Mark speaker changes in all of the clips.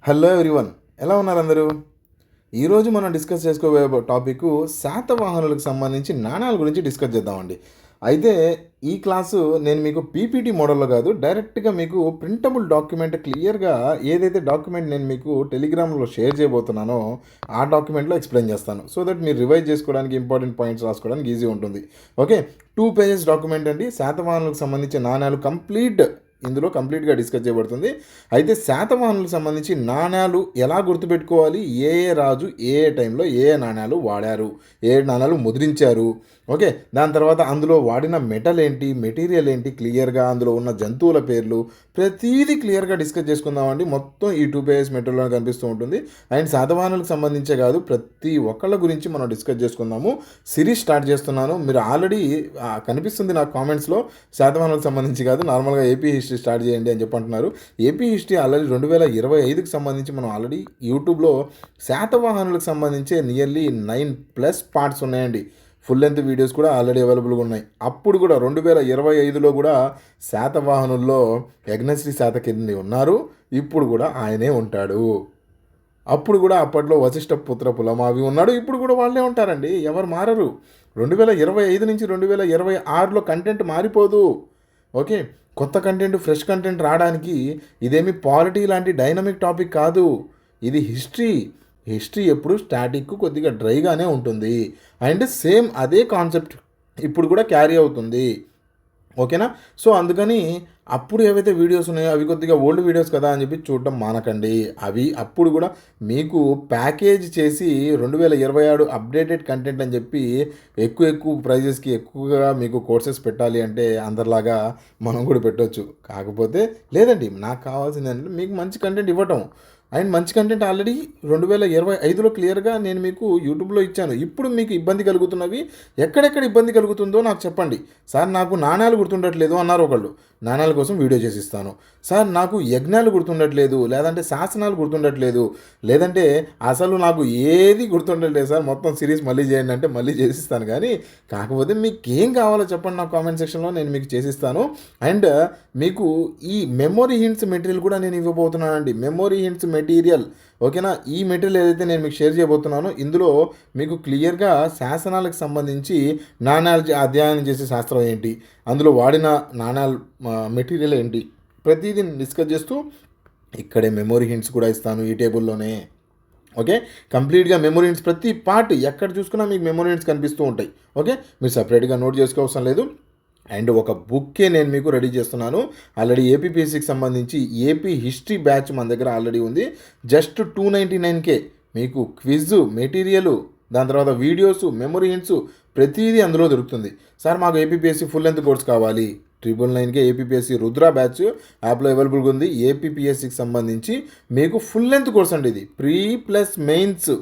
Speaker 1: Hello everyone, ఎలా ఉన్నారు అందరూ? ఈరోజు మనం డిస్కస్ చేసుకోబోయే టాపిక్ శాతవాహనులకు సంబంధించి నాణాల గురించి డిస్కస్ చేద్దామండి. అయితే ఈ క్లాసు నేను మీకు పీపీటీ మోడల్లో కాదు, డైరెక్ట్గా మీకు ప్రింటబుల్ డాక్యుమెంట్ క్లియర్గా ఏదైతే డాక్యుమెంట్ నేను మీకు టెలిగ్రామ్లో షేర్ చేయబోతున్నానో ఆ డాక్యుమెంట్లో ఎక్స్ప్లెయిన్ చేస్తాను. సో దట్ మీరు రివైజ్ చేసుకోవడానికి ఇంపార్టెంట్ పాయింట్స్ రాసుకోవడానికి ఈజీ ఉంటుంది. ఓకే, 2 పేజెస్ డాక్యుమెంట్ అండి. శాతవాహనులకు సంబంధించిన నాణాలు ఇందులో కంప్లీట్గా డిస్కస్ చేయబడుతుంది. అయితే శాతవాహనులకు సంబంధించి నాణ్యాలు ఎలా గుర్తుపెట్టుకోవాలి, ఏ ఏ రాజు ఏ ఏ టైంలో ఏ ఏ నాణ్యాలు వాడారు, ఏ నాణ్యాలు ముద్రించారు, ఓకే, దాని తర్వాత అందులో వాడిన మెటల్ ఏంటి, మెటీరియల్ ఏంటి, క్లియర్గా అందులో ఉన్న జంతువుల పేర్లు ప్రతిదీ క్లియర్గా డిస్కస్ చేసుకుందామండి. మొత్తం ఈ 2 పేజెస్ మెటీరియల్లో కనిపిస్తూ ఉంటుంది. అండ్ శాతవాహనులకు సంబంధించే కాదు, ప్రతి ఒక్కళ్ళ గురించి మనం డిస్కస్ చేసుకుందాము. సిరీస్ స్టార్ట్ చేస్తున్నాను. మీరు ఆల్రెడీ కనిపిస్తుంది నాకు కామెంట్స్లో, శాతవాహనులకు సంబంధించి కాదు, నార్మల్గా ఏపీ హిస్టరీ స్టార్ట్ చేయండి అని చెప్పి అంటున్నారు. ఏపీ హిస్టరీ ఆల్రెడీ 2025కి సంబంధించి మనం ఆల్రెడీ యూట్యూబ్లో శాతవాహనులకు సంబంధించి నియర్లీ 9+ పార్ట్స్ ఉన్నాయండి. ఫుల్ లెంత్ వీడియోస్ కూడా ఆల్రెడీ అవైలబుల్గా ఉన్నాయి. అప్పుడు కూడా 2025లో కూడా శాతవాహనుల్లో యజ్ఞశ్రీ శాతకర్ణి ఉన్నారు. ఇప్పుడు కూడా ఆయనే ఉంటాడు. అప్పుడు కూడా అప్పట్లో వశిష్ఠ పుత్ర పులమావి ఉన్నాడు. ఇప్పుడు కూడా వాళ్ళే ఉంటారండి, ఎవరు మారరు. 2025 నుంచి 2026లో కంటెంట్ మారిపోదు. ఓకే, కొత్త కంటెంట్, ఫ్రెష్ కంటెంట్ రావడానికి ఇదేమి పాలిటీ లాంటి డైనమిక్ టాపిక్ కాదు. ఇది హిస్టరీ ఎప్పుడు స్టాటిక్, కొద్దిగా డ్రైగానే ఉంటుంది. అండ్ సేమ్ అదే కాన్సెప్ట్ ఇప్పుడు కూడా క్యారీ అవుతుంది. ఓకేనా? సో అందుకని అప్పుడు ఏవైతే వీడియోస్ ఉన్నాయో అవి కొద్దిగా ఓల్డ్ వీడియోస్ కదా అని చెప్పి చూడటం మానకండి. అవి అప్పుడు కూడా మీకు ప్యాకేజ్ చేసి 2026 అప్డేటెడ్ కంటెంట్ అని చెప్పి ఎక్కువ ప్రైజెస్కి ఎక్కువగా మీకు కోర్సెస్ పెట్టాలి అంటే అందరిలాగా మనం కూడా పెట్టవచ్చు. కాకపోతే లేదండి, నాకు కావాల్సింది ఏంటంటే మీకు మంచి కంటెంట్ ఇవ్వటం. అండ్ మంచి కంటెంట్ ఆల్రెడీ 2025లో క్లియర్గా నేను మీకు యూట్యూబ్లో ఇచ్చాను. ఇప్పుడు మీకు ఇబ్బంది కలుగుతున్నవి ఎక్కడెక్కడ ఇబ్బంది కలుగుతుందో నాకు చెప్పండి. సార్ నాకు నాణ్యాలు గుర్తుండట్లేదు అన్నారు ఒకళ్ళు, నాణ్యాల కోసం వీడియో చేసిస్తాను. సార్ నాకు యజ్ఞాలు గుర్తుండట్లేదు, లేదంటే శాసనాలు గుర్తుండట్లేదు, లేదంటే అసలు నాకు ఏది గుర్తుండట్లేదు సార్, మొత్తం సిరీస్ మళ్ళీ చేయండి అంటే మళ్ళీ చేసిస్తాను. కానీ కాకపోతే మీకు ఏం కావాలో చెప్పండి నాకు కామెంట్ సెక్షన్లో, నేను మీకు చేసిస్తాను. అండ్ మీకు ఈ మెమొరీ హింట్స్ మెటీరియల్ కూడా నేను ఇవ్వబోతున్నానండి. మెమొరీ హింట్స్ మెటీరియల్, ఓకేనా? ఈ మెటీరియల్ ఏదైతే నేను మీకు షేర్ చేయబోతున్నానో ఇందులో మీకు క్లియర్గా శాసనాలకు సంబంధించి నాణ్యాలు అధ్యయనం చేసే శాస్త్రం ఏంటి, అందులో వాడిన నాణ్యాలు మెటీరియల్ ఏంటి, ప్రతిదీ డిస్కస్ చేస్తూ ఇక్కడే మెమొరీ హింట్స్ కూడా ఇస్తాను ఈ టేబుల్లోనే. ఓకే, కంప్లీట్గా మెమొరీ హింట్స్ ప్రతి పార్ట్ ఎక్కడ చూసుకున్నా మీకు మెమొరీ హింట్స్ కనిపిస్తూ ఉంటాయి. ఓకే, మీరు సపరేట్గా నోట్ చేసుకోవాల్సిన లేదు. అండ్ ఒక బుక్కే నేను మీకు రెడీ చేస్తున్నాను. ఆల్రెడీ ఏపీపీఎస్సీకి సంబంధించి ఏపీ హిస్టరీ బ్యాచ్ మన దగ్గర ఆల్రెడీ ఉంది. జస్ట్ 299K మీకు క్విజ్ మెటీరియల్, దాని తర్వాత వీడియోస్, మెమొరీ హింట్స్ ప్రతిదీ అందులో దొరుకుతుంది. సార్ మాకు ఏపీపీఎస్సీ ఫుల్ లెంత్ కోర్స్ కావాలి, 999K ఏపీపీఎస్సీ రుద్ర బ్యాచ్ యాప్లో అవైలబుల్గా ఉంది. ఏపీపీఎస్సీకి సంబంధించి మీకు ఫుల్ లెంత్ కోర్స్ అండి. ఇది ప్రీ ప్లస్ మెయిన్స్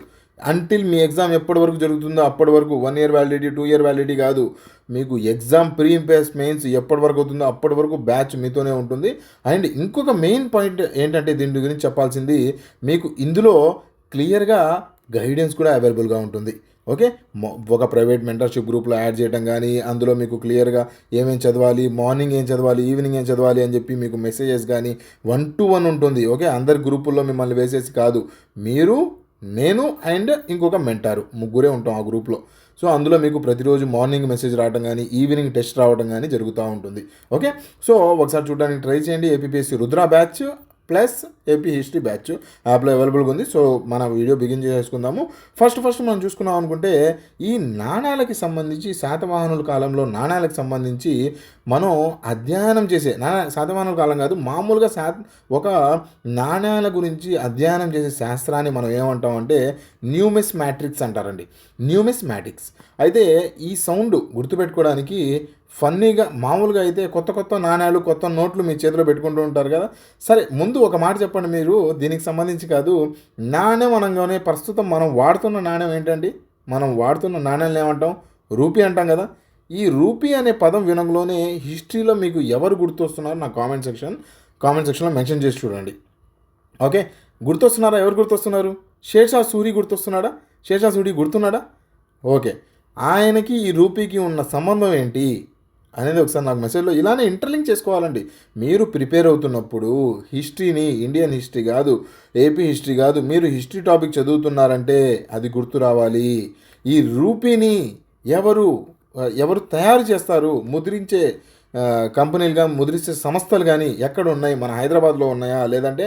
Speaker 1: అంటిల్ మీ ఎగ్జామ్ ఎప్పటి వరకు జరుగుతుందో అప్పటి వరకు, 1 year వ్యాలిడిటీ 2 year వ్యాలిడిటీ కాదు, మీకు ఎగ్జామ్ ప్రీ ప్లస్ మెయిన్స్ ఎప్పటి వరకు అవుతుందో అప్పటి వరకు బ్యాచ్ మీతోనే ఉంటుంది. అండ్ ఇంకొక మెయిన్ పాయింట్ ఏంటంటే దీని గురించి చెప్పాల్సింది, మీకు ఇందులో క్లియర్గా గైడెన్స్ కూడా అవైలబుల్గా ఉంటుంది. ఓకే, ఒక ప్రైవేట్ మెంటర్షిప్ గ్రూప్లో యాడ్ చేయడం కానీ, అందులో మీకు క్లియర్గా ఏమేమి చదవాలి, మార్నింగ్ ఏం చదవాలి, ఈవినింగ్ ఏం చదవాలి అని చెప్పి మీకు మెసేజెస్ కానీ 1-to-1 ఉంటుంది. ఓకే, అందరి గ్రూపుల్లో మిమ్మల్ని వేసేసి కాదు, మీరు, నేను అండ్ ఇంకొక మెంటారు, ముగ్గురే ఉంటాం ఆ గ్రూప్లో. సో అందులో మీకు ప్రతిరోజు మార్నింగ్ మెసేజ్ రావడం కానీ, ఈవినింగ్ టెస్ట్ రావడం కానీ జరుగుతూ ఉంటుంది. ఓకే, సో ఒకసారి చూడడానికి ట్రై చేయండి. APPSC Rudra batch plus AP history batch యాప్లో అవైలబుల్గా ఉంది. సో మన వీడియో బిగిన్ చేసుకుందాము. ఫస్ట్ మనం చూసుకున్నాం అనుకుంటే, ఈ నాణ్యాలకి సంబంధించి శాతవాహనుల కాలంలో నాణ్యాలకు సంబంధించి మనం అధ్యయనం చేసే శాతవాహనుల కాలం కాదు, మామూలుగా ఒక నాణ్యాల గురించి అధ్యయనం చేసే శాస్త్రాన్ని మనం ఏమంటామంటే న్యూమిస్మాటిక్స్ అంటారండి. న్యూమిస్మాటిక్స్. అయితే ఈ సౌండ్ గుర్తుపెట్టుకోవడానికి ఫన్నీగా, మామూలుగా అయితే కొత్త నాణ్యాలు, కొత్త నోట్లు మీ చేతిలో పెట్టుకుంటూ ఉంటారు కదా. సరే, ముందు ఒక మాట చెప్పండి మీరు, దీనికి సంబంధించి కాదు, నాణ్యం అనగానే ప్రస్తుతం మనం వాడుతున్న నాణ్యం ఏంటండి? మనం వాడుతున్న నాణ్యాలను ఏమంటాం? రూపీ అంటాం కదా. ఈ రూపీ అనే పదం వినంలోనే హిస్టరీలో మీకు ఎవరు గుర్తొస్తున్నారో నా కామెంట్ సెక్షన్లో మెన్షన్ చేసి చూడండి. ఓకే, గుర్తొస్తున్నారా? ఎవరు గుర్తొస్తున్నారు? శేషా సూరి గుర్తొస్తున్నాడా? శేషా సూరి గుర్తున్నాడా? ఓకే, ఆయనకి ఈ రూపీకి ఉన్న సంబంధం ఏంటి? అనేది ఒకసారి నాకు మెసేజ్లో ఇలానే ఇంటర్లింక్ చేసుకోవాలండి. మీరు ప్రిపేర్ అవుతున్నప్పుడు హిస్టరీని, ఇండియన్ హిస్టరీ కాదు, ఏపీ హిస్టరీ కాదు, మీరు హిస్టరీ టాపిక్ చదువుతున్నారంటే అది గుర్తు రావాలి. ఈ రూపీని ఎవరు ఎవరు తయారు చేస్తారు, ముద్రించే కంపెనీలు కానీ, ముద్రించే సంస్థలు కానీ ఎక్కడ ఉన్నాయి, మన హైదరాబాద్లో ఉన్నాయా, లేదంటే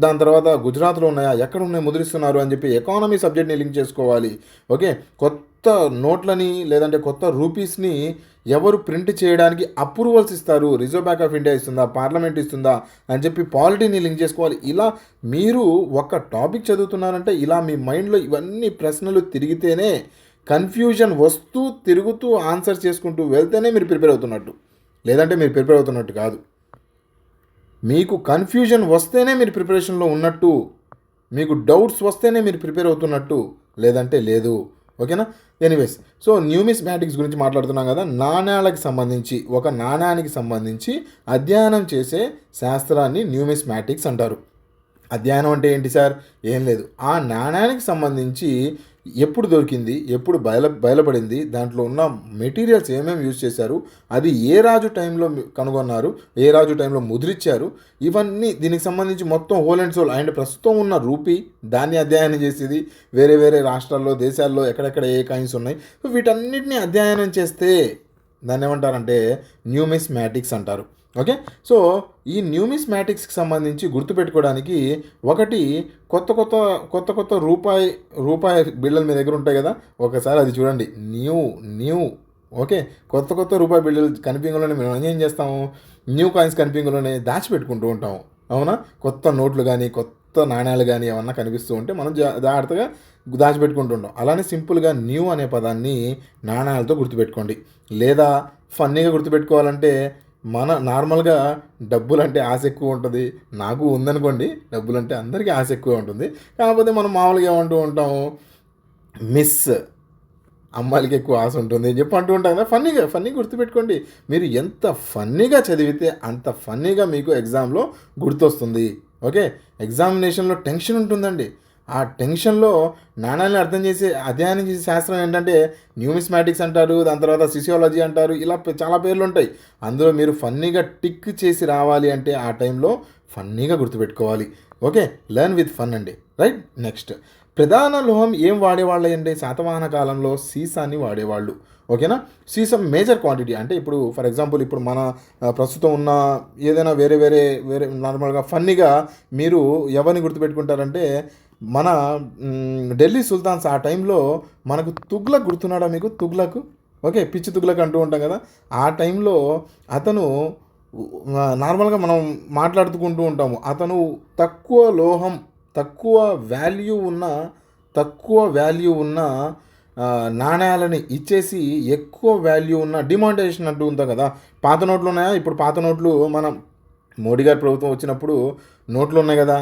Speaker 1: దాని తర్వాత గుజరాత్లో ఉన్నాయా, ఎక్కడ ఉన్నాయి ముద్రిస్తున్నారు అని చెప్పి ఎకానమీ సబ్జెక్ట్ని లింక్ చేసుకోవాలి. ఓకే, కొత్త నోట్లని లేదంటే కొత్త రూపీస్ని ఎవరు ప్రింట్ చేయడానికి అప్రూవల్స్ ఇస్తారు, రిజర్వ్ బ్యాంక్ ఆఫ్ ఇండియా ఇస్తుందా, పార్లమెంట్ ఇస్తుందా అని చెప్పి పాలిటీని లింక్ చేసుకోవాలి. ఇలా మీరు ఒక టాపిక్ చదువుతున్నారంటే ఇలా మీ మైండ్లో ఇవన్నీ ప్రశ్నలు తిరిగితేనే, కన్ఫ్యూజన్ వస్తూ తిరుగుతూ ఆన్సర్ చేసుకుంటూ వెళ్తేనే మీరు ప్రిపేర్ అవుతున్నట్టు, లేదంటే మీరు ప్రిపేర్ అవుతున్నట్టు కాదు. మీకు కన్ఫ్యూజన్ వస్తేనే మీరు ప్రిపరేషన్లో ఉన్నట్టు, మీకు డౌట్స్ వస్తేనే మీరు ప్రిపేర్ అవుతున్నట్టు, లేదంటే లేదు. ఓకేనా? ఎనీవేస్, సో న్యూమిస్మాటిక్స్ గురించి మాట్లాడుతున్నాం కదా. నాణ్యాలకు సంబంధించి, ఒక నాణ్యానికి సంబంధించి అధ్యయనం చేసే శాస్త్రాన్ని న్యూమిస్మాటిక్స్ అంటారు. అధ్యయనం అంటే ఏంటి సార్? ఏం లేదు, ఆ నాణ్యానికి సంబంధించి ఎప్పుడు దొరికింది, ఎప్పుడు బయలుపడింది, దాంట్లో ఉన్న మెటీరియల్స్ ఏమేమి యూజ్ చేశారు, అది ఏ రాజు టైంలో కనుగొన్నారు, ఏ రాజు టైంలో ముద్రించారు, ఇవన్నీ దీనికి సంబంధించి మొత్తం హోల్ అండ్ సోల్. అండ్ ప్రస్తుతం ఉన్న రూపీ దాన్ని అధ్యయనం చేసేది, వేరే వేరే రాష్ట్రాల్లో, దేశాల్లో ఎక్కడెక్కడ ఏ కాయిన్స్ ఉన్నాయి, సో వీటన్నిటిని అధ్యయనం చేస్తే దాన్ని ఏమంటారంటే న్యూమిస్మాటిక్స్ అంటారు. ఓకే, సో ఈ న్యూమిస్మాటిక్స్కి సంబంధించి గుర్తుపెట్టుకోవడానికి ఒకటి, కొత్త కొత్త కొత్త కొత్త రూపాయి బిళ్ళలు మీ దగ్గర ఉంటాయి కదా, ఒకసారి అది చూడండి. న్యూ ఓకే, కొత్త కొత్త రూపాయి బిళ్ళలు కనిపించలోనే మేము ఏం చేస్తాము, న్యూ కాయిన్స్ కనిపించలోనే దాచిపెట్టుకుంటూ ఉంటాము. అవునా? కొత్త నోట్లు కానీ, కొత్త నాణ్యాలు కానీ ఏమన్నా కనిపిస్తూ ఉంటే మనం జాగ్రత్తగా దాచిపెట్టుకుంటూ ఉంటాం. అలానే సింపుల్గా న్యూ అనే పదాన్ని నాణ్యాలతో గుర్తుపెట్టుకోండి. లేదా ఫన్నీగా గుర్తుపెట్టుకోవాలంటే, మన నార్మల్గా డబ్బులు అంటే ఆశ ఎక్కువ ఉంటుంది, నాకు ఉందనుకోండి, డబ్బులు అంటే అందరికీ ఆశ ఎక్కువ ఉంటుంది. కాకపోతే మనం మామూలుగా ఏమంటూ ఉంటాము, మిస్, అమ్మాయిలకి ఎక్కువ ఆశ ఉంటుంది అని చెప్పి అంటూ ఉంటాం కదా. ఫన్నీగా గుర్తుపెట్టుకోండి. మీరు ఎంత ఫన్నీగా చదివితే అంత ఫన్నీగా మీకు ఎగ్జామ్లో గుర్తొస్తుంది. ఓకే, ఎగ్జామినేషన్లో టెన్షన్ ఉంటుందండి. ఆ టెన్షన్లో నాణ్యాలను అధ్యయనం చేసే శాస్త్రం ఏంటంటే న్యూమిస్మాటిక్స్ అంటారు, దాని తర్వాత సిసియాలజీ అంటారు, ఇలా చాలా పేర్లు ఉంటాయి. అందులో మీరు ఫన్నీగా టిక్ చేసి రావాలి అంటే ఆ టైంలో ఫన్నీగా గుర్తుపెట్టుకోవాలి. ఓకే, లెర్న్ విత్ ఫన్ అండి. రైట్, నెక్స్ట్, ప్రధాన లోహం ఏం వాడేవాళ్ళు అండి? శాతవాహన కాలంలో సీసాన్ని వాడేవాళ్ళు. ఓకేనా? సీసం మేజర్ క్వాంటిటీ, అంటే ఇప్పుడు ఫర్ ఎగ్జాంపుల్ ఇప్పుడు మన ప్రస్తుతం ఉన్న ఏదైనా వేరే నార్మల్గా ఫన్నీగా మీరు ఎవరిని గుర్తుపెట్టుకుంటారంటే, మన ఢిల్లీ సుల్తాన్స్ ఆ టైంలో మనకు తుగ్లక్ గుర్తున్నాడా మీకు? తుగ్లక్, ఓకే, పిచ్చి తుగ్లక్ అంటూ ఉంటాం కదా. ఆ టైంలో అతను నార్మల్గా మనం మాట్లాడుకుంటూ ఉంటాము, అతను తక్కువ లోహం, తక్కువ వాల్యూ ఉన్న నాణ్యాలని ఇచ్చేసి ఎక్కువ వాల్యూ ఉన్న డిమానిటైజేషన్ అంటూ ఉంటాం కదా. పాత నోట్లు ఉన్నాయా? ఇప్పుడు పాత నోట్లు మనం మోడీ గారి ప్రభుత్వం వచ్చినప్పుడు నోట్లు ఉన్నాయి కదా,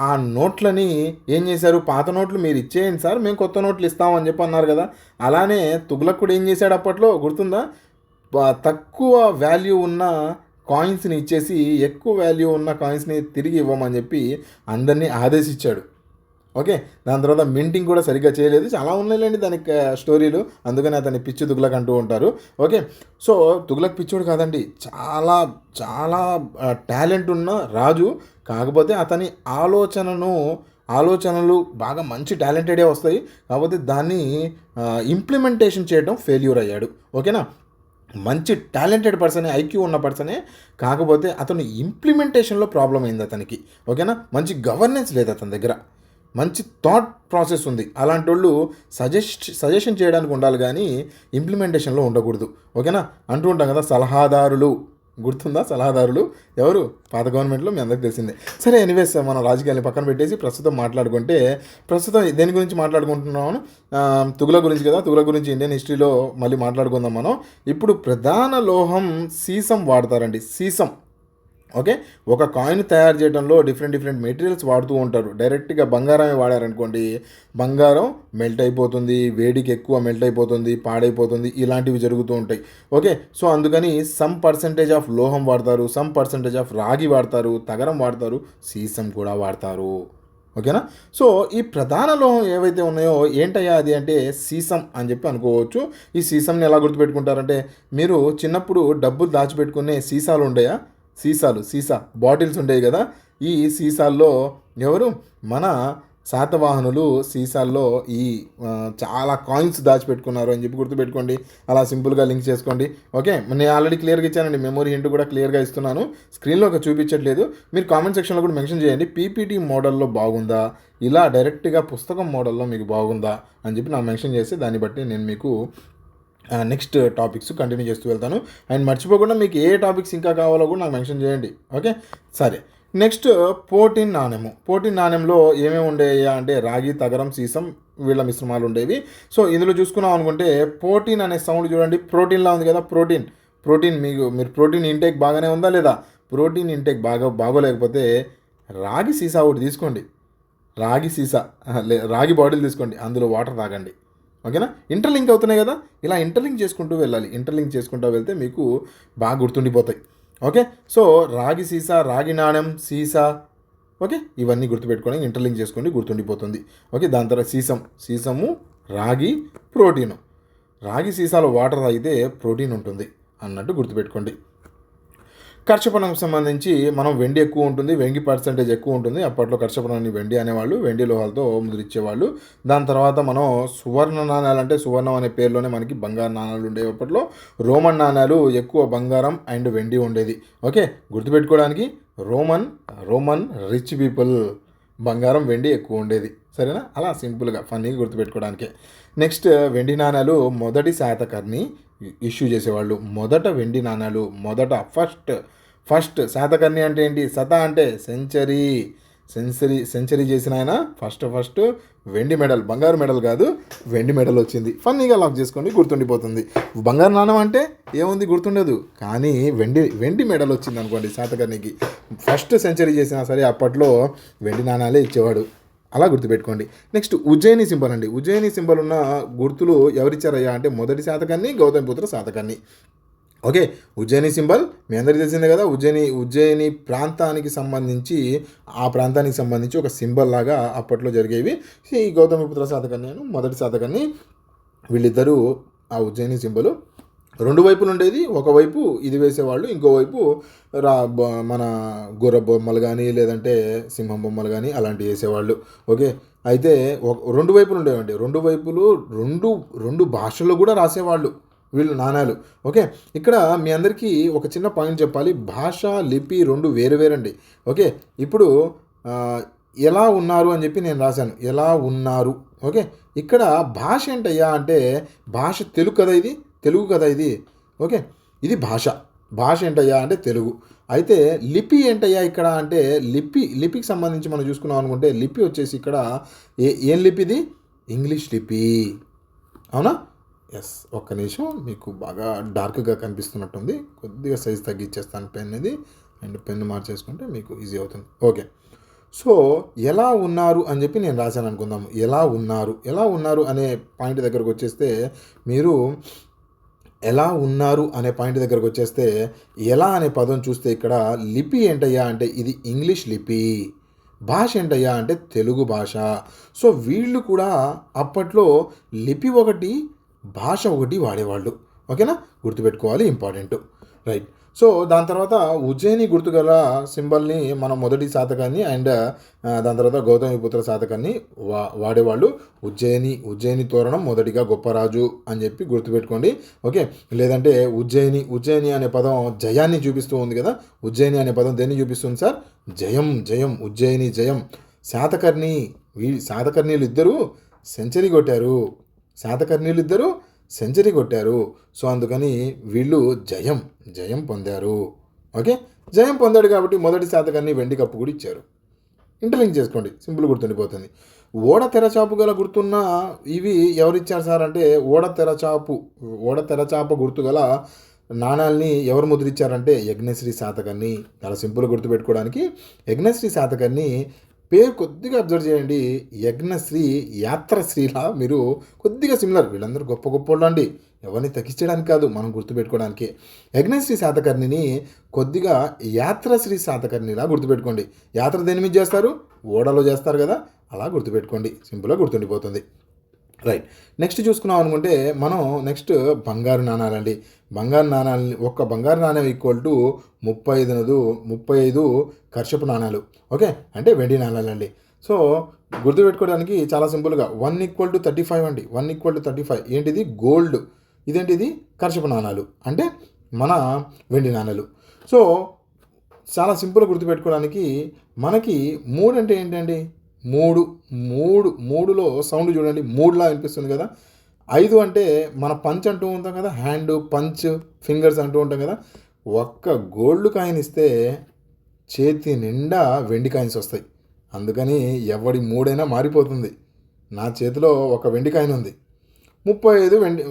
Speaker 1: ఆ నోట్లని ఏం చేశారు, పాత నోట్లు మీరు ఇచ్చేయండి సార్, మేము కొత్త నోట్లు ఇస్తామని చెప్పి అన్నారు కదా. అలానే తుగ్లక్ కూడా ఏం చేశాడు అప్పట్లో గుర్తుందా? తక్కువ వాల్యూ ఉన్న కాయిన్స్ని ఇచ్చేసి ఎక్కువ వాల్యూ ఉన్న కాయిన్స్ని తిరిగి ఇవ్వమని చెప్పి అందరినీ ఆదేశించాడు. ఓకే, దాని తర్వాత మింటింగ్ కూడా సరిగ్గా చేయలేదు. చాలా ఉన్నాయిలేండి దానికి స్టోరీలు, అందుకని అతన్ని పిచ్చి తుగ్లక్ అంటూ ఉంటారు. ఓకే, సో తుగ్లక్ పిచ్చోడు కాదండి, చాలా చాలా టాలెంట్ ఉన్న రాజు. కాకపోతే అతని ఆలోచనలు బాగా మంచి టాలెంటెడే వస్తాయి, కాకపోతే దాన్ని ఇంప్లిమెంటేషన్ చేయడం ఫెయిల్యూర్ అయ్యాడు. ఓకేనా? మంచి టాలెంటెడ్ పర్సనే, ఐక్యూ ఉన్న పర్సనే, కాకపోతే అతను ఇంప్లిమెంటేషన్లో ప్రాబ్లం అయింది అతనికి. ఓకేనా? మంచి గవర్నెన్స్ లేదు అతని దగ్గర, మంచి థాట్ ప్రాసెస్ ఉంది. అలాంటి వాళ్ళు సజెషన్ చేయడానికి ఉండాలి కానీ ఇంప్లిమెంటేషన్లో ఉండకూడదు. ఓకేనా? అంటూ ఉంటాం కదా సలహాదారులు, గుర్తుందా? సలహాదారులు ఎవరు? పాత గవర్నమెంట్లో మీ అందరికి తెలిసిందే. సరే, ఎనీవేస్, మనం రాజకీయాన్ని పక్కన పెట్టేసి ప్రస్తుతం దేని గురించి మాట్లాడుకుంటున్నాము? తుగ్లక్ గురించి కదా. తుగ్లక్ గురించి ఇండియన్ హిస్టరీలో మళ్ళీ మాట్లాడుకుందాం మనం. ఇప్పుడు ప్రధాన లోహం సీసం వాడతారండి, సీసం. ఓకే, ఒక కాయిన్ తయారు చేయడంలో డిఫరెంట్ మెటీరియల్స్ వాడుతూ ఉంటారు. డైరెక్ట్గా బంగారమే వాడారనుకోండి, బంగారం మెల్ట్ అయిపోతుంది, వేడికి ఎక్కువ మెల్ట్ అయిపోతుంది, పాడైపోతుంది, ఇలాంటివి జరుగుతూ ఉంటాయి. ఓకే, సో అందుకని సమ్ పర్సంటేజ్ ఆఫ్ లోహం వాడతారు, సమ్ పర్సంటేజ్ ఆఫ్ రాగి వాడతారు, తగరం వాడతారు, సీసం కూడా వాడతారు. ఓకేనా. సో ఈ ప్రధాన లోహం ఏవైతే ఉన్నాయో ఏంటయ్యా అది అంటే సీసం అని చెప్పి అనుకోవచ్చు. ఈ సీసంని ఎలా గుర్తుపెట్టుకుంటారంటే, మీరు చిన్నప్పుడు డబ్బులు దాచిపెట్టుకునే సీసాలు ఉండేయా, సీసా బాటిల్స్ ఉండేవి కదా. ఈ సీసాల్లో ఎవరు మన శాతవాహనులు సీసాల్లో ఈ చాలా కాయిన్స్ దాచిపెట్టుకున్నారు అని చెప్పి గుర్తుపెట్టుకోండి. అలా సింపుల్గా లింక్ చేసుకోండి. ఓకే, నేను ఆల్రెడీ క్లియర్గా ఇచ్చానండి, మెమరీ హింట్ కూడా క్లియర్గా ఇస్తున్నాను. స్క్రీన్లో ఒక చూపించట్లేదు, మీరు కామెంట్ సెక్షన్లో కూడా మెన్షన్ చేయండి. పీపీటీ మోడల్లో బాగుందా, ఇలా డైరెక్ట్గా పుస్తకం మోడల్లో మీకు బాగుందా అని చెప్పి నాకు మెన్షన్ చేసి దాన్ని బట్టి నేను మీకు నెక్స్ట్ టాపిక్స్ కంటిన్యూ చేస్తూ వెళ్తాను. అండ్ మర్చిపోకుండా మీకు ఏ టాపిక్స్ ఇంకా కావాలో కూడా నాకు మెన్షన్ చేయండి. ఓకే, సరే. నెక్స్ట్ పోటీన్ నాణ్యంలో ఏమేమి ఉండేవి అంటే రాగి, తగరం, సీసం వీళ్ళ మిశ్రమాలు ఉండేవి. సో ఇందులో చూసుకున్నాం అనుకుంటే పోటీన్ అనే సౌండ్ చూడండి, ప్రోటీన్లా ఉంది కదా. ప్రోటీన్ మీరు ప్రోటీన్ ఇంటేక్ బాగానే ఉందా లేదా? ప్రోటీన్ ఇంటేక్ బాగోలేకపోతే రాగి సీసా ఒకటి తీసుకోండి, రాగి బాటిల్ తీసుకోండి, అందులో వాటర్ తాగండి. ఓకేనా. ఇంటర్లింక్ అవుతున్నాయి కదా, ఇలా ఇంటర్లింక్ చేసుకుంటూ వెళ్ళాలి. ఇంటర్లింక్ చేసుకుంటూ వెళ్తే మీకు బాగా గుర్తుండిపోతాయి. ఓకే, సో రాగి సీసా, రాగి నాణెం, సీసా, ఓకే, ఇవన్నీ గుర్తుపెట్టుకోవడానికి ఇంటర్లింక్ చేసుకోండి, గుర్తుండిపోతుంది. ఓకే, దాని తర్వాత సీసము, రాగి, ప్రోటీను. రాగి సీసాలో వాటర్ తాగితే ప్రోటీన్ ఉంటుంది అన్నట్టు గుర్తుపెట్టుకోండి. కర్షపణకు సంబంధించి మనం వెండి ఎక్కువ ఉంటుంది, వెండి పర్సెంటేజ్ ఎక్కువ ఉంటుంది. అప్పట్లో కర్షపణాన్ని వెండి అనేవాళ్ళు, వెండి లోహాలతో ముద్రించేవాళ్ళు. దాని తర్వాత మనం సువర్ణ నాణ్యాలు, అంటే సువర్ణం అనే పేరులోనే మనకి బంగారు నాణ్యాలు ఉండేవి. అప్పట్లో రోమన్ నాణ్యాలు ఎక్కువ బంగారం అండ్ వెండి ఉండేది. ఓకే, గుర్తుపెట్టుకోవడానికి రోమన్ రిచ్ పీపుల్, బంగారం వెండి ఎక్కువ ఉండేది. సరేనా, అలా సింపుల్గా ఫన్నీగా గుర్తుపెట్టుకోవడానికే. నెక్స్ట్ వెండి నాణ్యాలు మొదటి శాతకర్ణి ఇష్యూ చేసేవాళ్ళు. మొదట వెండి నాణ్యాలు ఫస్ట్ శాతకర్ణి అంటే ఏంటి, శత అంటే సెంచరీ చేసిన ఆయన ఫస్ట్ వెండి మెడల్, బంగారు మెడల్ కాదు, వెండి మెడల్ వచ్చింది. ఫన్నీగా లాక్ చేసుకోండి, గుర్తుండిపోతుంది. బంగారు నాణం అంటే ఏముంది, గుర్తుండదు. కానీ వెండి మెడల్ వచ్చింది అనుకోండి శాతకర్ణికి, ఫస్ట్ సెంచరీ చేసినా సరే అప్పట్లో వెండి నాణాలే ఇచ్చేవాడు. అలా గుర్తుపెట్టుకోండి. నెక్స్ట్ ఉజ్జయిని సింబల్ అండి. ఉజ్జయిని సింబల్ ఉన్న గుర్తులు ఎవరిచ్చారయ్యా అంటే మొదటి శాతకర్ణి, గౌతమిపుత్ర శాతకర్ణి. ఓకే, ఉజ్జయిని సింబల్ మీ అందరికీ తెలిసిందే కదా. ఉజ్జయిని ప్రాంతానికి సంబంధించి ఒక సింబల్ లాగా అప్పట్లో జరిగేవి. ఈ గౌతమిపుత్ర శాతకర్ణి అని మొదటి శాతకర్ణి, వీళ్ళిద్దరూ ఆ ఉజ్జయిని సింబలు రెండు వైపులు ఉండేది. ఒకవైపు ఇది వేసేవాళ్ళు, ఇంకోవైపు మన గుర్ర బొమ్మలు కానీ లేదంటే సింహం బొమ్మలు కానీ అలాంటివి వేసేవాళ్ళు. ఓకే, అయితే రెండు వైపులు ఉండేవండి. రెండు వైపులు రెండు భాషల్లో కూడా రాసేవాళ్ళు వీళ్ళు నాణ్యాలు. ఓకే, ఇక్కడ మీ అందరికీ ఒక చిన్న పాయింట్ చెప్పాలి. భాష, లిపి రెండు వేరండి. ఓకే, ఇప్పుడు ఎలా ఉన్నారు అని చెప్పి నేను రాశాను, ఎలా ఉన్నారు. ఓకే, ఇక్కడ భాష ఏంటయ్యా అంటే భాష తెలుగు కదా ఇది. ఓకే, ఇది భాష ఏంటయ్యా అంటే తెలుగు. అయితే లిపి ఏంటయ్యా ఇక్కడ అంటే లిపికి సంబంధించి మనం చూసుకున్నాం అనుకుంటే లిపి వచ్చేసి ఇక్కడ ఏం లిపిది, ఇంగ్లీష్ లిపి. అవునా? ఎస్, ఒక్క నిమిషం, మీకు బాగా డార్క్గా కనిపిస్తున్నట్టుంది, కొద్దిగా సైజ్ తగ్గించేస్తాను పెన్ ఇది, అండ్ పెన్ మార్చేసుకుంటే మీకు ఈజీ అవుతుంది. ఓకే, సో ఎలా ఉన్నారు అని చెప్పి నేను రాశాను అనుకుందాము. ఎలా ఉన్నారు అనే పాయింట్ దగ్గరకు వచ్చేస్తే మీరు ఎలా ఉన్నారు అనే పాయింట్ దగ్గరకు వచ్చేస్తే ఎలా అనే పదం చూస్తే ఇక్కడ లిపి ఏంటయ్యా అంటే ఇది ఇంగ్లీష్ లిపి, భాష ఏంటయ్యా అంటే తెలుగు భాష. సో వీళ్ళు కూడా అప్పట్లో లిపి ఒకటి, భాష ఒకటి వాడేవాళ్ళు. ఓకేనా, గుర్తుపెట్టుకోవాలి, ఇంపార్టెంట్. రైట్. సో దాని తర్వాత ఉజ్జయిని గుర్తుగల సింబల్ని మనం మొదటి శాతకాన్ని అండ్ దాని తర్వాత గౌతమిపుత్ర శాతకాన్ని వాడేవాళ్ళు. ఉజ్జయిని తోరణం మొదటిగా గొప్పరాజు అని చెప్పి గుర్తుపెట్టుకోండి. ఓకే, లేదంటే ఉజ్జయిని అనే పదం జయాన్ని చూపిస్తూ ఉంది కదా. ఉజ్జయిని అనే పదం దేన్ని చూపిస్తుంది సార్? జయం, ఉజ్జయిని జయం. శాతకర్ణీలు ఇద్దరు సెంచరీ కొట్టారు. సో అందుకని వీళ్ళు జయం పొందారు. ఓకే, జయం పొందాడు కాబట్టి మొదటి శాతకర్ణి వెండి కప్పు కూడా ఇచ్చారు. ఇంటర్లింక్ చేసుకోండి, సింపుల్ గుర్తుండిపోతుంది. ఓడ తెరచాపు గల గుర్తున్న ఇవి ఎవరిచ్చారు సార్ అంటే ఓడ తెరచాప గుర్తు గల నాణాలని ఎవరు ముద్రించారంటే యజ్ఞశ్రీ శాతకర్ణి. చాలా సింపుల్ గుర్తుపెట్టుకోవడానికి యజ్ఞశ్రీ శాతకర్ణి పేరు కొద్దిగా అబ్జర్వ్ చేయండి. యజ్ఞశ్రీ, యాత్రశ్రీలా మీరు కొద్దిగా సిమిలర్. వీళ్ళందరూ గొప్ప వాళ్ళు అండి, ఎవరిని తగ్గించడానికి కాదు, మనం గుర్తుపెట్టుకోవడానికి. యజ్ఞశ్రీ శాతకర్ణిని కొద్దిగా యాత్రశ్రీ శాతకర్ణిలా గుర్తుపెట్టుకోండి. యాత్ర దేని మీద చేస్తారు? ఓడలో చేస్తారు కదా, అలా గుర్తుపెట్టుకోండి, సింపుల్గా గుర్తుండిపోతుంది. రైట్. నెక్స్ట్ చూసుకున్నాం అనుకుంటే మనం నెక్స్ట్ బంగారు నాణాలండి. బంగారు నాణాలని ఒక్క బంగారు నాణ్యం ఈక్వల్ టు 35 కర్షపు నాణాలు. ఓకే, అంటే వెండి నాణాలండి. సో గుర్తుపెట్టుకోవడానికి చాలా సింపుల్గా 1 = 35 అండి. 1 = 35 ఏంటిది? గోల్డ్. ఇదేంటిది? కర్షపు నాణాలు, అంటే మన వెండి నాణాలు. సో చాలా సింపుల్గా గుర్తుపెట్టుకోవడానికి మనకి 3 అంటే ఏంటండి? 3లో సౌండ్ చూడండి, 3లా వినిపిస్తుంది కదా. 5 అంటే మన పంచ్ అంటూ ఉంటాం కదా, హ్యాండ్ పంచ్ ఫింగర్స్ అంటూ ఉంటాం కదా. ఒక్క గోల్డ్ కాయిన్ ఇస్తే చేతి నిండా వెండి కాయిన్స్ వస్తాయి. అందుకని ఎవడి 3 మారిపోతుంది. నా చేతిలో ఒక వెండి కాయిన్ ఉంది, 35 వెండి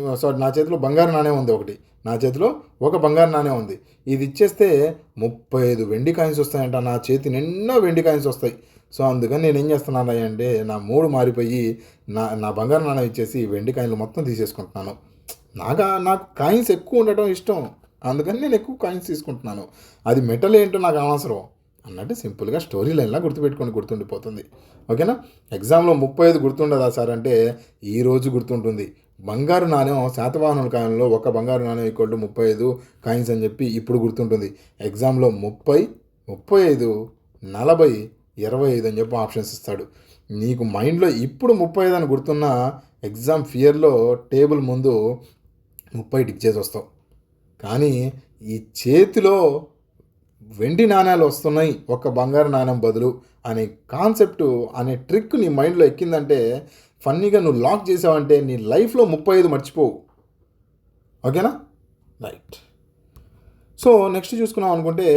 Speaker 1: నా చేతిలో బంగారు నాణ్యం ఉంది ఒకటి, నా చేతిలో ఒక బంగారు నాణ్యం ఉంది. ఇది ఇచ్చేస్తే 35 వెండి కాయిన్స్ వస్తాయంట, నా చేతి నిండా వెండి కాయిన్స్ వస్తాయి. సో అందుకని నేను ఏం చేస్తున్నాను అంటే నా 3 మారిపోయి నా బంగారు నాణ్యం ఇచ్చేసి వెండి కాయిన్లు మొత్తం తీసేసుకుంటున్నాను. నాకు కాయిన్స్ ఎక్కువ ఉండటం ఇష్టం, అందుకని నేను ఎక్కువ కాయిన్స్ తీసుకుంటున్నాను. అది మెటల్ ఏంటో నాకు అనవసరం అన్నట్టు సింపుల్గా స్టోరీ లైన్లా గుర్తుపెట్టుకొని గుర్తుండిపోతుంది. ఓకేనా? ఎగ్జామ్లో 35 గుర్తుండదా సార్ అంటే ఈరోజు గుర్తుంటుంది. బంగారు నాణ్యం శాతవాహనుల కాలంలో ఒక బంగారు నాణ్యం = 35 కాయిన్స్ అని చెప్పి ఇప్పుడు గుర్తుంటుంది. ఎగ్జామ్లో 30, 35, 40, 25 అని చెప్పి ఆప్షన్స్ ఇస్తాడు. నీకు మైండ్లో ఇప్పుడు 35 అని గుర్తున్న ఎగ్జామ్ ఫియర్లో టేబుల్ ముందు 30 టిక్ చేసి వస్తావు. కానీ ఈ చేతిలో వెండి నాణ్యాలు వస్తున్నాయి ఒక బంగారు నాణ్యం బదులు అనే కాన్సెప్ట్, అనే ట్రిక్ నీ మైండ్లో ఎక్కిందంటే, ఫన్నీగా నువ్వు లాక్ చేసావంటే నీ లైఫ్లో 35 మర్చిపోవు. ఓకేనా? రైట్. సో నెక్స్ట్ చూసుకున్నాం అనుకుంటే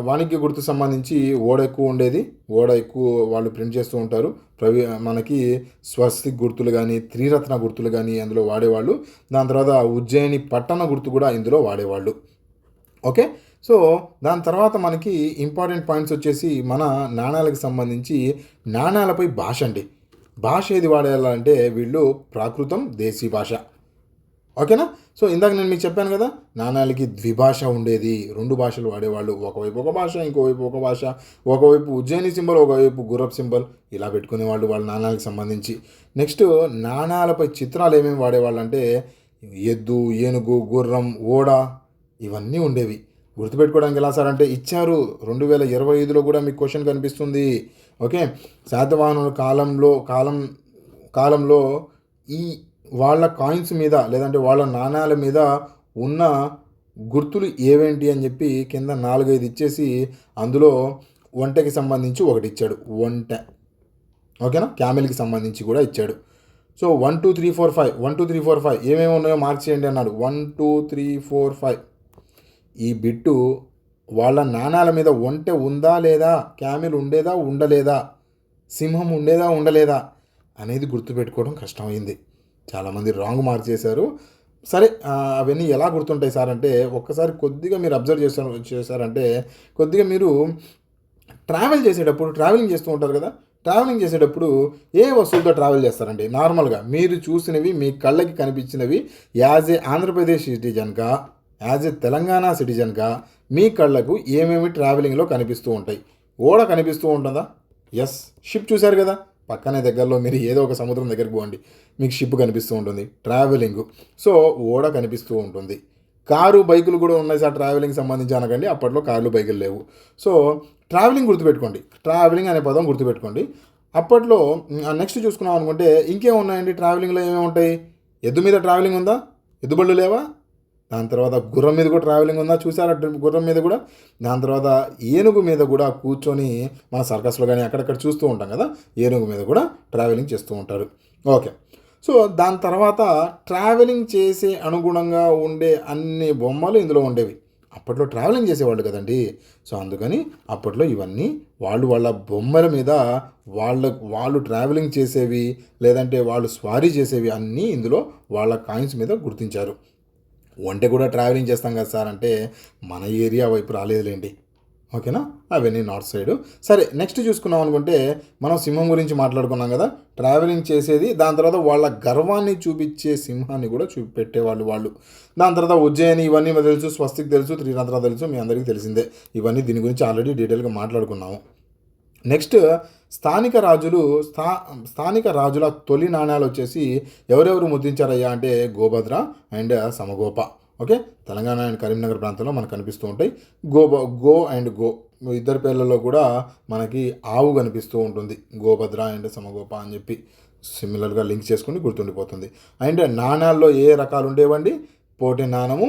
Speaker 1: వాణిజ్య గుర్తు సంబంధించి ఓడ ఎక్కువ ఉండేది. ఓడ ఎక్కువ వాళ్ళు ప్రింట్ చేస్తూ ఉంటారు. మనకి స్వస్తిక్ గుర్తులు కానీ, త్రిరత్న గుర్తులు కానీ అందులో వాడేవాళ్ళు. దాని తర్వాత ఉజ్జయిని పట్టణ గుర్తు కూడా ఇందులో వాడేవాళ్ళు. ఓకే, సో దాని తర్వాత మనకి ఇంపార్టెంట్ పాయింట్స్ వచ్చేసి మన నాణాలకు సంబంధించి నాణాలపై భాష అండి. భాష ఏది వాడాలంటే వీళ్ళు ప్రాకృతం, దేశీ భాష. ఓకేనా? సో ఇందాక నేను మీకు చెప్పాను కదా, నాణాలకి ద్విభాష ఉండేది, 2 భాషలు వాడేవాళ్ళు. ఒకవైపు ఒక భాష, ఇంకోవైపు ఒక భాష. ఒకవైపు ఉజ్జయిని సింబల్, ఒకవైపు గుర్రప్ సింబల్, ఇలా పెట్టుకునేవాళ్ళు వాళ్ళ నాణాలకు సంబంధించి. నెక్స్ట్ నాణాలపై చిత్రాలు ఏమేమి వాడేవాళ్ళు అంటే ఎద్దు, ఏనుగు, గుర్రం, ఓడ, ఇవన్నీ ఉండేవి. గుర్తుపెట్టుకోవడానికి ఎలా సార్ అంటే ఇచ్చారు 2025లో కూడా మీకు క్వశ్చన్ కనిపిస్తుంది. ఓకే, శాతవాహనుల కాలంలో ఈ వాళ్ళ కాయిన్స్ మీద లేదంటే వాళ్ళ నాణ్యాల మీద ఉన్న గుర్తులు ఏవేంటి అని చెప్పి కింద 4-5 ఇచ్చేసి అందులో ఒంటెకి సంబంధించి ఒకటి ఇచ్చాడు, ఒంటె. ఓకేనా? క్యామెల్కి సంబంధించి కూడా ఇచ్చాడు. సో 1 2 3 4 5 1 2 3 4 5 ఏమేమి ఉన్నాయో మార్క్ చేయండి అన్నాడు. 1 2 3 4 5 ఈ బిట్టు వాళ్ళ నాణాల మీద ఒంటె ఉందా లేదా, క్యామెల్ ఉండేదా ఉండలేదా, సింహం ఉండేదా ఉండలేదా అనేది గుర్తుపెట్టుకోవడం కష్టమైంది. చాలామంది రాంగ్ మార్క్ చేశారు. సరే, అవన్నీ ఎలా గుర్తుంటాయి సార్ అంటే ఒక్కసారి కొద్దిగా మీరు అబ్జర్వ్ చేశారంటే కొద్దిగా మీరు ట్రావెలింగ్ చేస్తూ ఉంటారు కదా. ట్రావెలింగ్ చేసేటప్పుడు ఏ వస్తువులతో ట్రావెల్ చేస్తారండి? నార్మల్గా మీరు చూసినవి, మీ కళ్ళకి కనిపించినవి, యాజ్ ఏ ఆంధ్రప్రదేశ్ సిటిజన్గా, యాజ్ ఏ తెలంగాణ సిటిజన్గా మీ కళ్ళకు ఏమేమి ట్రావెలింగ్లో కనిపిస్తూ ఉంటాయి? ఓడ కనిపిస్తూ ఉంటుందా? ఎస్. షిప్ చూశారు కదా, పక్కనే దగ్గరలో మీరు ఏదో ఒక సముద్రం దగ్గరికి పోండి, మీకు షిప్ కనిపిస్తూ ఉంటుంది, ట్రావెలింగ్. సో ఓడ కనిపిస్తూ ఉంటుంది. కారు, బైకులు కూడా ఉన్నాయి సార్ ట్రావెలింగ్ సంబంధించి అనకండి, అప్పట్లో కార్లు, బైకులు లేవు. సో ట్రావెలింగ్ గుర్తుపెట్టుకోండి, ట్రావెలింగ్ అనే పదం గుర్తుపెట్టుకోండి. అప్పట్లో నెక్స్ట్ చూసుకున్నాం అనుకుంటే ఇంకేం ఉన్నాయండి ట్రావెలింగ్లో? ఏమేమి ఉంటాయి? ఎద్దు మీద ట్రావెలింగ్ ఉందా? ఎద్దు బళ్ళు లేవా? దాని తర్వాత గుర్రం మీద కూడా ట్రావెలింగ్ ఉందా? చూసారా గుర్రం మీద కూడా? దాని తర్వాత ఏనుగు మీద కూడా కూర్చొని మన సర్కస్లో కానీ అక్కడక్కడ చూస్తూ ఉంటాం కదా, ఏనుగు మీద కూడా ట్రావెలింగ్ చేస్తూ ఉంటారు. ఓకే, సో దాని తర్వాత ట్రావెలింగ్ చేసే అనుగుణంగా ఉండే అన్ని బొమ్మలు ఇందులో ఉండేవి. అప్పట్లో ట్రావెలింగ్ చేసేవాళ్ళు కదండి. సో అందుకని అప్పట్లో ఇవన్నీ వాళ్ళ బొమ్మల మీద వాళ్ళు ట్రావెలింగ్ చేసేవి లేదంటే వాళ్ళు స్వారీ చేసేవి అన్నీ ఇందులో వాళ్ళ కాయిన్స్ మీద గుర్తించారు. ఒంటె కూడా ట్రావెలింగ్ చేస్తాం కదా సార్ అంటే మన ఏరియా వైపు రాలేదులేండి. ఓకేనా? అవన్నీ నార్త్ సైడ్. సరే, నెక్స్ట్ చూసుకున్నాం అనుకుంటే మనం సింహం గురించి మాట్లాడుకున్నాం కదా, ట్రావెలింగ్ చేసేది. దాని తర్వాత వాళ్ళ గర్వాన్ని చూపించే సింహాన్ని కూడా పెట్టేవాళ్ళు వాళ్ళు. దాని తర్వాత ఉజ్జయిని, ఇవన్నీ తెలుసు, స్వస్తిక్ తెలుసు, త్రిరత్న తెలుసు, మీ అందరికీ తెలిసిందే. ఇవన్నీ దీని గురించి ఆల్రెడీ డీటెయిల్గా మాట్లాడుకున్నాము. నెక్స్ట్ స్థానిక రాజుల తొలి నాణ్యాలు వచ్చేసి ఎవరెవరు ముద్రించారయ్యా అంటే Gobhadra and Samagopa. Okay, Telangana and Karimnagar ప్రాంతంలో మనకు కనిపిస్తూ ఉంటాయి. గో అండ్ గో ఇద్దరి పేర్లలో కూడా మనకి ఆవు కనిపిస్తూ ఉంటుంది, గోభద్ర అండ్ సమగోప అని చెప్పి సిమిలర్గా లింక్ చేసుకుని గుర్తుండిపోతుంది. అండ్ నాణ్యాల్లో ఏ రకాలు ఉండేవండి? పోటీ నాణము,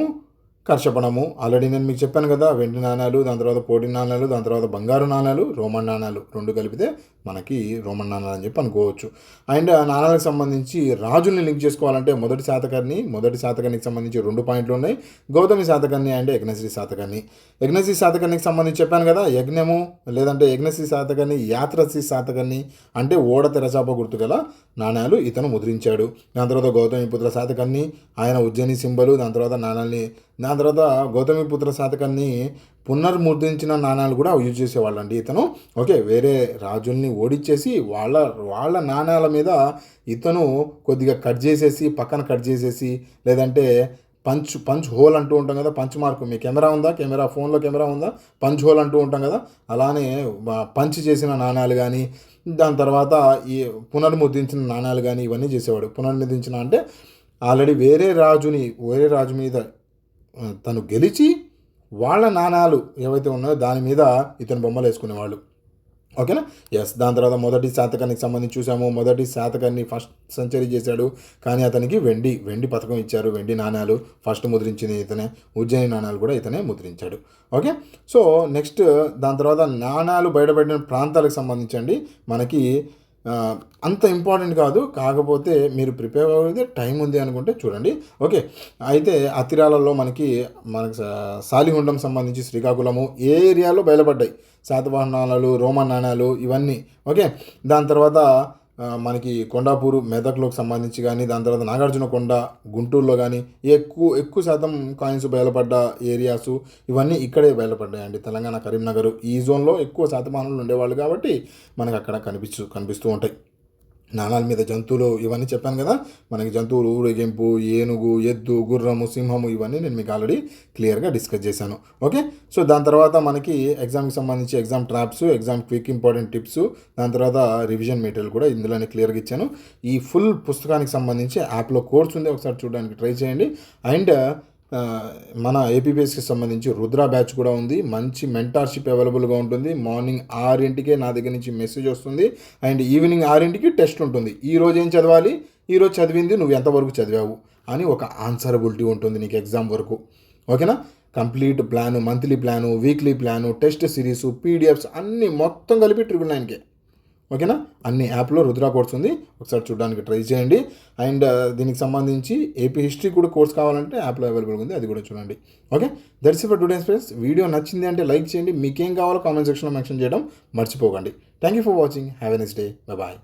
Speaker 1: కర్షపణము. ఆల్రెడీ నేను మీకు చెప్పాను కదా, వెండి నాణ్యాలు, దాని తర్వాత పోటీ నాణ్యాలు, దాని తర్వాత బంగారు నాణ్యాలు, రోమన్ నాణ్యాలు, రెండు కలిపితే మనకి రోమన్ నాణ్యాలు అని చెప్పి అనుకోవచ్చు. అండ్ ఆ నాణ్యాలకు సంబంధించి రాజుల్ని లింక్ చేసుకోవాలంటే మొదటి శాతకర్ణికి సంబంధించి 2 పాయింట్లు ఉన్నాయి. గౌతమి శాతకర్ణి అండ్ యజ్ఞశ్రీ శాతకర్ణి. యజ్ఞశ్రీ శాతకర్ణికి సంబంధించి చెప్పాను కదా, యజ్ఞము లేదంటే యజ్ఞశ్రీ శాతకర్ణి, యాత్రశ్రీ శాతకర్ణి అంటే ఓడ తెరచాప గుర్తు గల నాణ్యాలు ఇతను ముద్రించాడు. దాని తర్వాత గౌతమిపుత్ర శాతకర్ణి, ఆయన ఉజ్జయిని సింబలు, దాని తర్వాత గౌతమిపుత్ర శాతకర్ణి పునర్ముద్రించిన నాణ్యాలు కూడా యూజ్ చేసేవాళ్ళండి ఇతను. ఓకే, వేరే రాజుల్ని ఓడించేసి వాళ్ళ నాణ్యాల మీద ఇతను కొద్దిగా పక్కన కట్ చేసేసి లేదంటే పంచ్ హోల్ అంటూ ఉంటాం కదా, పంచ్ మార్క్. మీ ఫోన్లో కెమెరా ఉందా? పంచ్ హోల్ అంటూ ఉంటాం కదా, అలానే పంచ్ చేసిన నాణ్యాలు కానీ, దాని తర్వాత ఈ పునర్ముద్రించిన నాణ్యాలు కానీ ఇవన్నీ చేసేవాడు. పునర్ముద్రించిన అంటే ఆల్రెడీ వేరే రాజు మీద తను గెలిచి వాళ్ళ నాణ్యాలు ఏవైతే ఉన్నాయో దాని మీద ఇతను బొమ్మలు వేసుకునేవాళ్ళు. ఓకేనా? ఎస్. దాని తర్వాత మొదటి శాతకర్ణికి సంబంధించి చూసాము. మొదటి శాతకర్ణి ఫస్ట్ సెంచరీ చేశాడు, కానీ అతనికి వెండి పథకం ఇచ్చారు. వెండి నాణ్యాలు ఫస్ట్ ముద్రించింది ఇతనే. ఉజ్జయిని నాణ్యాలు కూడా ఇతనే ముద్రించాడు. ఓకే, సో నెక్స్ట్ దాని తర్వాత నాణ్యాలు బయటపడిన ప్రాంతాలకు సంబంధించండి మనకి అంత ఇంపార్టెంట్ కాదు, కాకపోతే మీరు ప్రిపేర్ అయితే టైం ఉంది అనుకుంటే చూడండి. ఓకే, అయితే అతిరాలలో మనకి సాలిగుండం సంబంధించి శ్రీకాకుళము ఏ ఏరియాలో బయలుపడ్డాయి శాతవాహన నాణాలు, రోమన్ నాణ్యాలు ఇవన్నీ. ఓకే, దాని తర్వాత మనకి కొండాపూరు మెదక్లోకి సంబంధించి కానీ, దాని తర్వాత నాగార్జునకొండ గుంటూరులో కానీ ఎక్కువ శాతం కాయిన్స్ బయలుపడ్డ ఏరియాసు ఇవన్నీ ఇక్కడే బయలుపడ్డాయండి. తెలంగాణ కరీంనగర్ ఈ జోన్లో ఎక్కువ శాతమానులు ఉండేవాళ్ళు కాబట్టి మనకు అక్కడ కనిపిస్తూ ఉంటాయి. నాణాల మీద జంతువులు ఇవన్నీ చెప్పాను కదా, మనకి జంతువులు ఊరేగింపు, ఏనుగు, ఎద్దు, గుర్రము, సింహము ఇవన్నీ నేను మీకు ఆల్రెడీ క్లియర్గా డిస్కస్ చేశాను. ఓకే, సో దాని తర్వాత మనకి ఎగ్జామ్కి సంబంధించి exam traps, exam quick important tips, దాని తర్వాత రివిజన్ మెటీరియల్ కూడా ఇందులోనే క్లియర్గా ఇచ్చాను. ఈ ఫుల్ పుస్తకానికి సంబంధించి యాప్లో కోర్స్ ఉంది, ఒకసారి చూడడానికి ట్రై చేయండి. అండ్ మన ఏపీపీఎస్కి సంబంధించి రుద్ర బ్యాచ్ కూడా ఉంది. మంచి మెంటార్షిప్ అవైలబుల్గా ఉంటుంది. మార్నింగ్ 6 నా దగ్గర నుంచి మెసేజ్ వస్తుంది అండ్ ఈవినింగ్ 6 టెస్ట్ ఉంటుంది. ఈరోజు ఏం చదవాలి, ఈరోజు చదివింది నువ్వు ఎంతవరకు చదివావు అని ఒక ఆన్సరబిలిటీ ఉంటుంది నీకు ఎగ్జామ్ వరకు. ఓకేనా? Complete plan, monthly plan, weekly plan, test series, PDFs అన్నీ మొత్తం కలిపి 999కే. ఓకేనా? అన్ని యాప్లో రుద్రా కోర్స్ ఉంది, ఒకసారి చూడడానికి ట్రై చేయండి. అండ్ దీనికి సంబంధించి ఏపీ హిస్టరీ కూడా కోర్స్ కావాలంటే యాప్లో అవైలబుల్గా ఉంది, అది కూడా చూడండి. Okay, that's it for today's friends. Video నచ్చింది అంటే లైక్ చేయండి, మీకేం కావాలో కామెంట్ సెక్షన్లో మెన్షన్ చేయడం మర్చిపోకండి. Thank you for watching. Have a nice day. Bye.